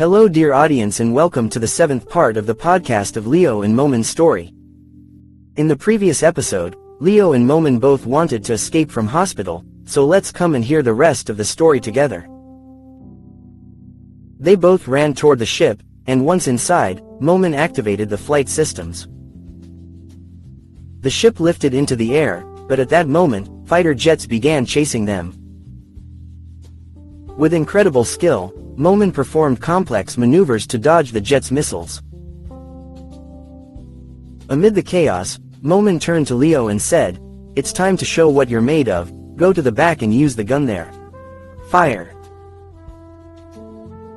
Hello dear audience and welcome to the 7th part of the podcast of Leo and Momin's story. In the previous episode, Leo and Momin both wanted to escape from hospital, so let's come and hear the rest of the story together. They both ran toward the ship, and once inside, Momin activated the flight systems. The ship lifted into the air, but at that moment, fighter jets began chasing them. With incredible skill, Momin performed complex maneuvers to dodge the jet's missiles. Amid the chaos, Momin turned to Leo and said, "It's time to show what you're made of, go to the back and use the gun there. Fire."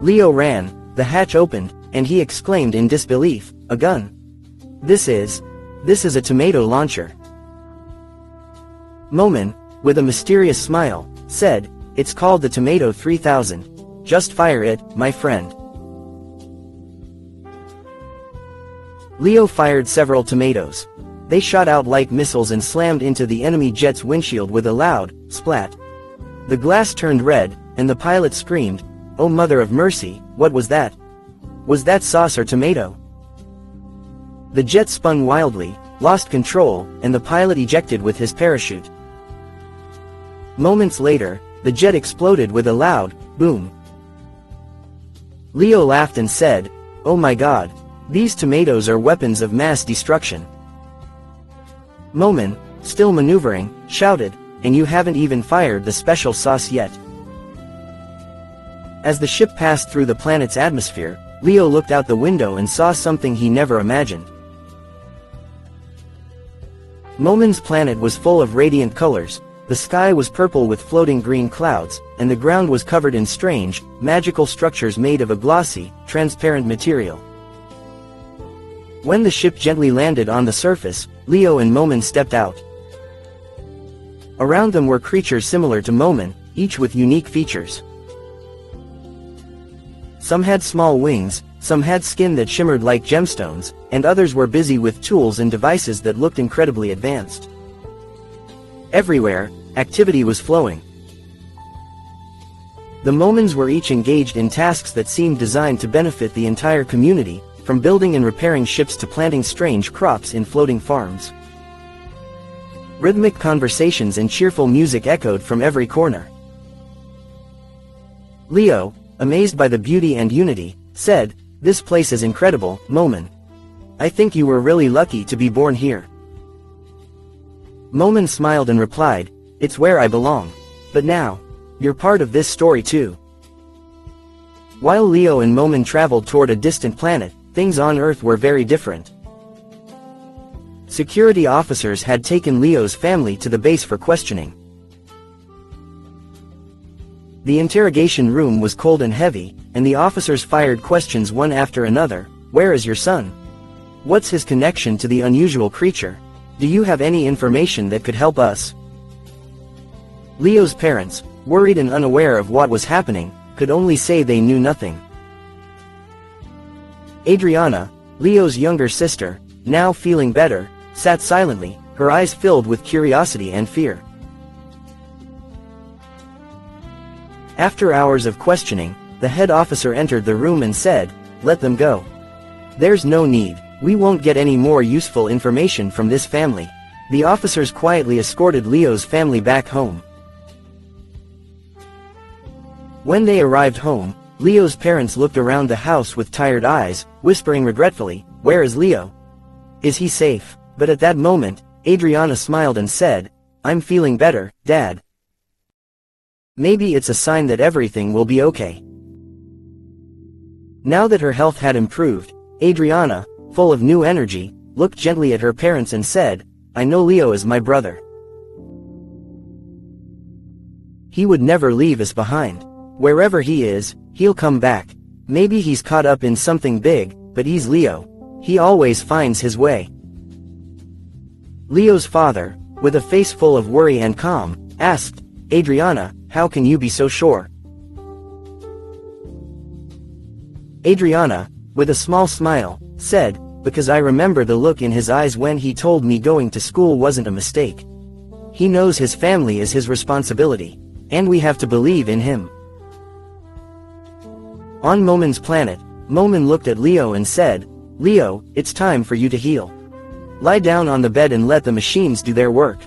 Leo ran, the hatch opened, and he exclaimed in disbelief, "A gun? This is a tomato launcher." Momin, with a mysterious smile, said, "It's called the Tomato 3000. Just fire it, my friend." Leo fired several tomatoes. They shot out like missiles and slammed into the enemy jet's windshield with a loud splat. The glass turned red, and the pilot screamed, "Oh mother of mercy, what was that? Was that sauce or tomato?" The jet spun wildly, lost control, and the pilot ejected with his parachute. Moments later, the jet exploded with a loud boom. Leo laughed and said, "Oh my God, these tomatoes are weapons of mass destruction." Momin, still maneuvering, shouted, "And you haven't even fired the special sauce yet." As the ship passed through the planet's atmosphere, Leo looked out the window and saw something he never imagined. Momin's planet was full of radiant colors. The sky was purple with floating green clouds, and the ground was covered in strange, magical structures made of a glossy, transparent material. When the ship gently landed on the surface, Leo and Momin stepped out. Around them were creatures similar to Momin, each with unique features. Some had small wings, some had skin that shimmered like gemstones, and others were busy with tools and devices that looked incredibly advanced. Everywhere, activity was flowing. The Momins were each engaged in tasks that seemed designed to benefit the entire community, from building and repairing ships to planting strange crops in floating farms. Rhythmic conversations and cheerful music echoed from every corner. Leo, amazed by the beauty and unity, said, "This place is incredible, Momin. I think you were really lucky to be born here." Momin smiled and replied, "It's where I belong. But now, you're part of this story too." While Leo and Momin traveled toward a distant planet, things on Earth were very different. Security officers had taken Leo's family to the base for questioning. The interrogation room was cold and heavy, and the officers fired questions one after another. "Where is your son? What's his connection to the unusual creature? Do you have any information that could help us?" Leo's parents, worried and unaware of what was happening, could only say they knew nothing. Adriana, Leo's younger sister, now feeling better, sat silently, her eyes filled with curiosity and fear. After hours of questioning, the head officer entered the room and said, "Let them go. There's no need. We won't get any more useful information from this family." The officers quietly escorted Leo's family back home. When they arrived home, Leo's parents looked around the house with tired eyes, whispering regretfully, "Where is Leo? Is he safe?" But at that moment, Adriana smiled and said, "I'm feeling better, Dad. Maybe it's a sign that everything will be okay." Now that her health had improved, Adriana, full of new energy, looked gently at her parents and said, "I know Leo is my brother. He would never leave us behind. Wherever he is, he'll come back. Maybe he's caught up in something big, but he's Leo. He always finds his way." Leo's father, with a face full of worry and calm, asked, "Adriana, how can you be so sure?" Adriana, with a small smile, said, "Because I remember the look in his eyes when he told me going to school wasn't a mistake. He knows his family is his responsibility, and we have to believe in him." On Momin's planet, Momin looked at Leo and said, "Leo, it's time for you to heal. Lie down on the bed and let the machines do their work."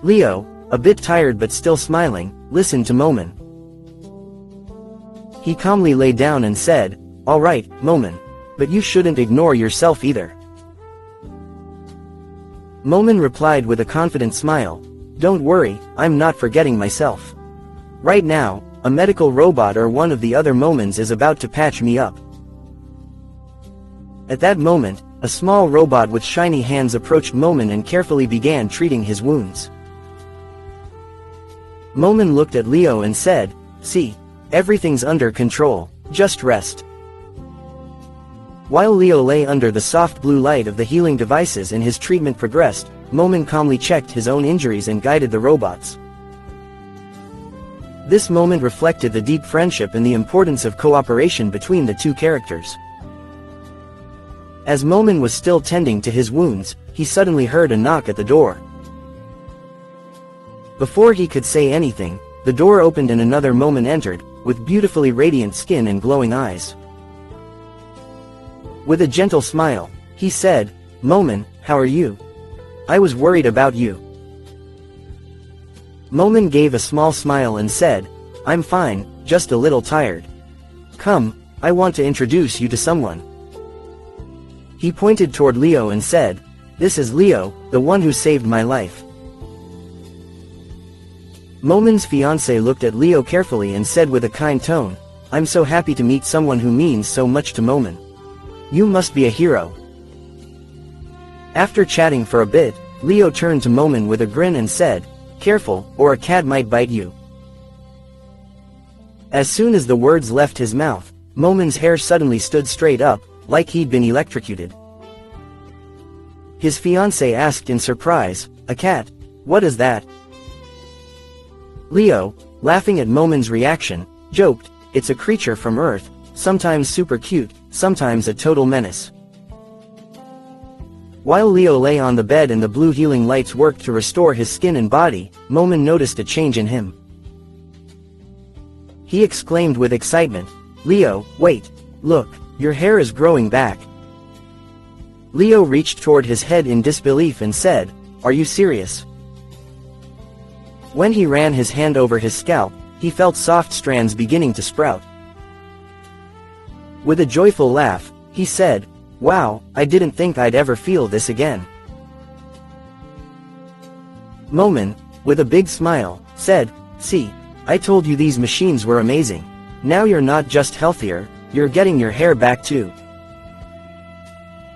Leo, a bit tired but still smiling, listened to Momin. He calmly lay down and said, "All right, Momin. But you shouldn't ignore yourself either." Momin replied with a confident smile, "Don't worry, I'm not forgetting myself. Right now, a medical robot or one of the other Momins is about to patch me up." At that moment, a small robot with shiny hands approached Momin and carefully began treating his wounds. Momin looked at Leo and said, "See, everything's under control, just rest." While Leo lay under the soft blue light of the healing devices and his treatment progressed, Momin calmly checked his own injuries and guided the robots. This moment reflected the deep friendship and the importance of cooperation between the two characters. As Momin was still tending to his wounds, he suddenly heard a knock at the door. Before he could say anything, the door opened and another Momin entered, with beautifully radiant skin and glowing eyes. With a gentle smile, he said, "Momin, how are you? I was worried about you." Momin gave a small smile and said, "I'm fine, just a little tired. Come, I want to introduce you to someone." He pointed toward Leo and said, "This is Leo, the one who saved my life." Momin's fiancé looked at Leo carefully and said with a kind tone, "I'm so happy to meet someone who means so much to Momin. You must be a hero." After chatting for a bit, Leo turned to Momin with a grin and said, "Careful, or a cat might bite you." As soon as the words left his mouth, Momin's hair suddenly stood straight up, like he'd been electrocuted. His fiancé asked in surprise, "A cat? What is that?" Leo, laughing at Momin's reaction, joked, "It's a creature from Earth, sometimes super cute, sometimes a total menace." While Leo lay on the bed and the blue healing lights worked to restore his skin and body, Momin noticed a change in him. He exclaimed with excitement, "Leo, wait, look, your hair is growing back." Leo reached toward his head in disbelief and said, "Are you serious?" When he ran his hand over his scalp, he felt soft strands beginning to sprout. With a joyful laugh, he said, "Wow, I didn't think I'd ever feel this again." Momin, with a big smile, said, "See, I told you these machines were amazing. Now you're not just healthier, you're getting your hair back too."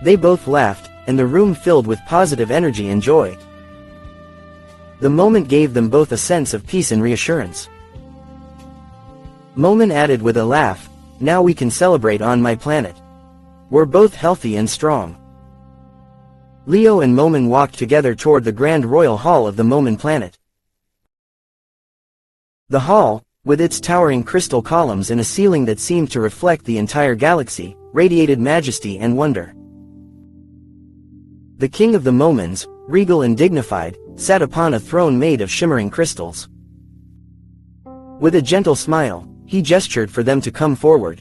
They both laughed, and the room filled with positive energy and joy. The moment gave them both a sense of peace and reassurance. Momin added with a laugh, "Now we can celebrate on my planet. We're both healthy and strong." Leo and Momin walked together toward the grand royal hall of the Momin planet. The hall, with its towering crystal columns and a ceiling that seemed to reflect the entire galaxy, radiated majesty and wonder. The king of the Momins, regal and dignified, sat upon a throne made of shimmering crystals. With a gentle smile, he gestured for them to come forward.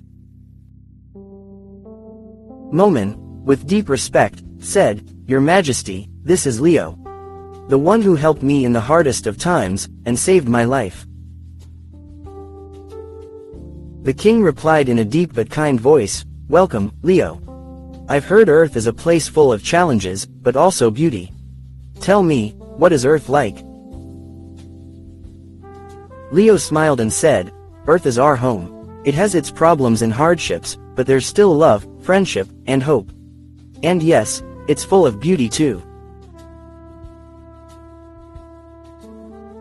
Momin, with deep respect, said, "Your Majesty, this is Leo. The one who helped me in the hardest of times, and saved my life." The king replied in a deep but kind voice, "Welcome, Leo. I've heard Earth is a place full of challenges, but also beauty. Tell me, what is Earth like?" Leo smiled and said, "Earth is our home. It has its problems and hardships, but there's still love, friendship, and hope. And yes, it's full of beauty too."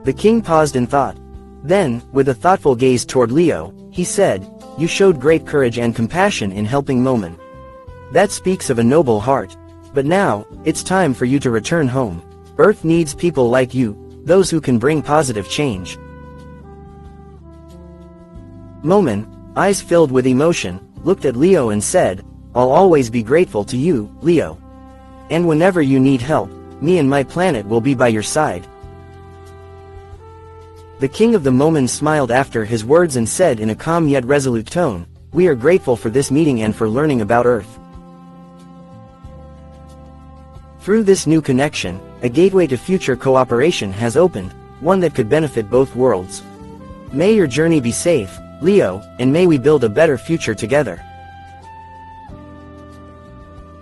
The king paused in thought. Then, with a thoughtful gaze toward Leo, he said, "You showed great courage and compassion in helping Momin. That speaks of a noble heart. But now, it's time for you to return home. Earth needs people like you, those who can bring positive change." Momin, eyes filled with emotion, looked at Leo and said, "I'll always be grateful to you, Leo. And whenever you need help, me and my planet will be by your side." The king of the Momen smiled after his words and said in a calm yet resolute tone, "We are grateful for this meeting and for learning about Earth." Through this new connection, a gateway to future cooperation has opened, one that could benefit both worlds. May your journey be safe, Leo, and may we build a better future together.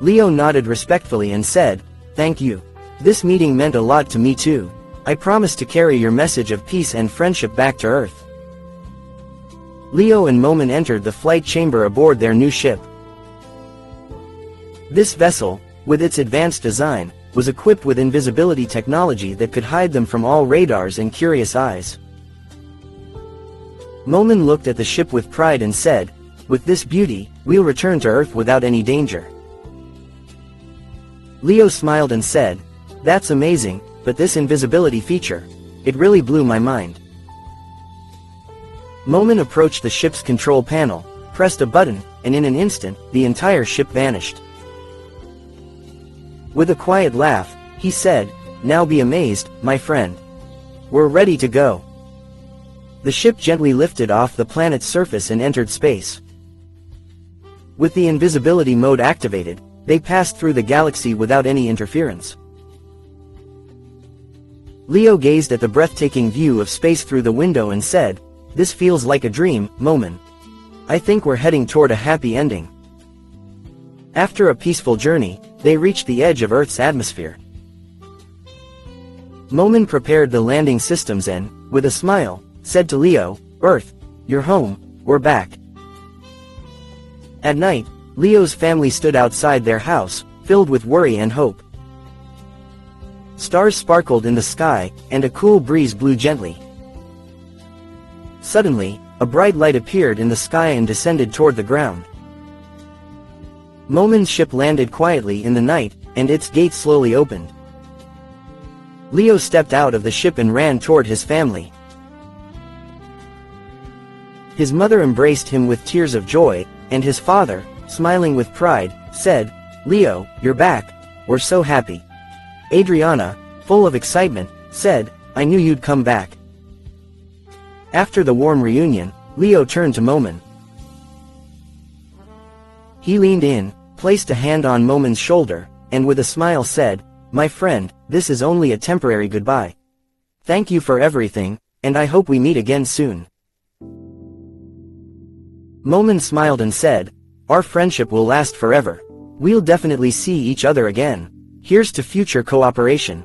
Leo nodded respectfully and said, "Thank you. This meeting meant a lot to me too. I promise to carry your message of peace and friendship back to Earth." Leo and Momen entered the flight chamber aboard their new ship. This vessel, with its advanced design, was equipped with invisibility technology that could hide them from all radars and curious eyes. Momen looked at the ship with pride and said, "With this beauty, we'll return to Earth without any danger." Leo smiled and said, "That's amazing, but this invisibility feature, it really blew my mind." Momen approached the ship's control panel, pressed a button, and in an instant, the entire ship vanished. With a quiet laugh, he said, "Now be amazed, my friend. We're ready to go." The ship gently lifted off the planet's surface and entered space. With the invisibility mode activated, they passed through the galaxy without any interference. Leo gazed at the breathtaking view of space through the window and said, "This feels like a dream, Momen. I think we're heading toward a happy ending." After a peaceful journey, they reached the edge of Earth's atmosphere. Momen prepared the landing systems and, with a smile, said to Leo, "Earth, you're home, we're back." At night, Leo's family stood outside their house, filled with worry and hope. Stars sparkled in the sky, and a cool breeze blew gently. Suddenly, a bright light appeared in the sky and descended toward the ground. Momen's ship landed quietly in the night, and its gate slowly opened. Leo stepped out of the ship and ran toward his family. His mother embraced him with tears of joy, and his father, smiling with pride, said, "Leo, you're back, we're so happy." Adriana, full of excitement, said, "I knew you'd come back." After the warm reunion, Leo turned to Momen. He leaned in, placed a hand on Momen's shoulder, and with a smile said, "My friend, this is only a temporary goodbye. Thank you for everything, and I hope we meet again soon." Momen smiled and said, "Our friendship will last forever. We'll definitely see each other again. Here's to future cooperation."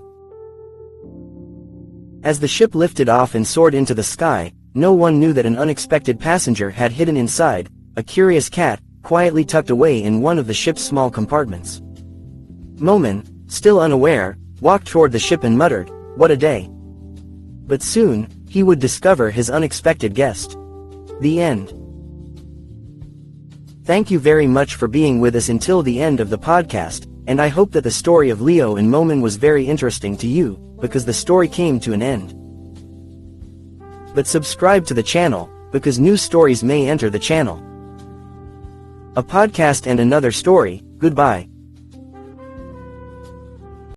As the ship lifted off and soared into the sky, no one knew that an unexpected passenger had hidden inside, a curious cat, quietly tucked away in one of the ship's small compartments. Momen, still unaware, walked toward the ship and muttered, "What a day." But soon, he would discover his unexpected guest. The end. Thank you very much for being with us until the end of the podcast, and I hope that the story of Leo and Momen was very interesting to you, because the story came to an end. But subscribe to the channel, because new stories may enter the channel. A podcast and another story, goodbye.